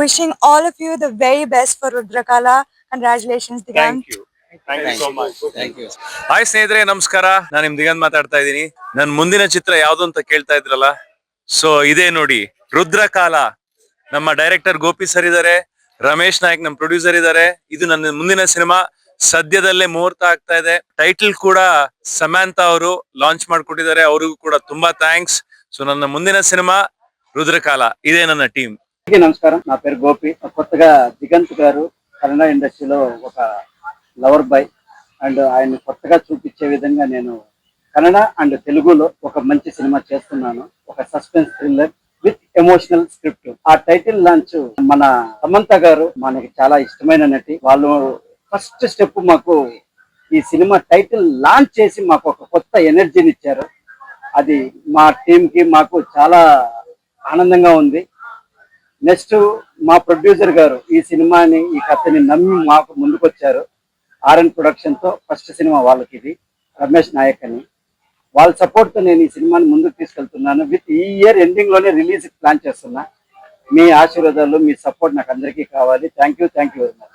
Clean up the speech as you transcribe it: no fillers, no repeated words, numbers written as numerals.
Wishing all of you the very best for Rudrakala. Congratulations, Digant. Thank you so much. Hi ಸ್ನೇಹಿತರೆ, ನಮಸ್ಕಾರ. ನಾನು ನಿಮ್ ದಿಗಂತ್ ಮಾತಾಡ್ತಾ ಇದ್ದೀನಿ. ನನ್ ಮುಂದಿನ ಚಿತ್ರ ಯಾವ್ದು ಅಂತ ಕೇಳ್ತಾ ಇದ್ರಲ್ಲ, ಸೊ ಇದೇ ನೋಡಿ, ರುದ್ರಕಾಲ. ನಮ್ಮ ಡೈರೆಕ್ಟರ್ ಗೋಪಿ ಸರ್ ಇದಾರೆ, ರಮೇಶ್ ನಾಯಕ್ ನಮ್ಮ ಪ್ರೊಡ್ಯೂಸರ್ ಇದಾರೆ. ಇದು ನನ್ನ ಮುಂದಿನ ಸಿನಿಮಾ, ಸದ್ಯದಲ್ಲೇ ಮುಹೂರ್ತ ಆಗ್ತಾ ಇದೆ. ಟೈಟಲ್ ಕೂಡ ಸಮಂತಾ ಅವರು ಲಾಂಚ್ ಮಾಡ್ಕೊಟ್ಟಿದ್ದಾರೆ, ಅವ್ರಿಗೂ ಕೂಡ ತುಂಬಾ ಥ್ಯಾಂಕ್ಸ್. ಸೊ ನನ್ನ ಮುಂದಿನ సినిమా రుద్రకాల, ఇదే ನನ್ನ టీం. నమస్కారం, నా పేరు గోపి. కొత్తగా దిగంత్ గారు కన్నడ ఇండస్ట్రీలో ఒక లవర్ బాయ్ అండ్ ఆయన కొత్తగా చూపించే విధంగా నేను కన్నడ అండ్ తెలుగులో ఒక మంచి సినిమా చేస్తున్నాను. ఒక suspense thriller with emotional script. ఆ టైటిల్ లాంచ్ మన సమంత గారు మనకి చాలా ఇష్టమైన నటి. వాళ్ళు ఫస్ట్ స్టెప్ మాకు ఈ సినిమా టైటిల్ లాంచ్ చేసి మాకు ఒక కొత్త ఎనర్జీని ఇచ్చారు. అది మా టీంకి మాకు చాలా ఆనందంగా ఉంది. నెక్స్ట్ మా ప్రొడ్యూసర్ గారు ఈ సినిమాని, ఈ కథని నమ్మి మాకు ముందుకొచ్చారు. ఆర్ఎన్ ప్రొడక్షన్ తో ఫస్ట్ సినిమా వాళ్ళకి ఇది, రమేష్ నాయక్ అని. వాళ్ళ సపోర్ట్ తో నేను ఈ సినిమాని ముందుకు తీసుకెళ్తున్నాను. విత్ ఈ ఇయర్ ఎండింగ్ లోనే రిలీజ్ ప్లాన్ చేస్తున్నా. మీ ఆశీర్వాదాలు, మీ సపోర్ట్ నాకు అందరికీ కావాలి. Thank you very much.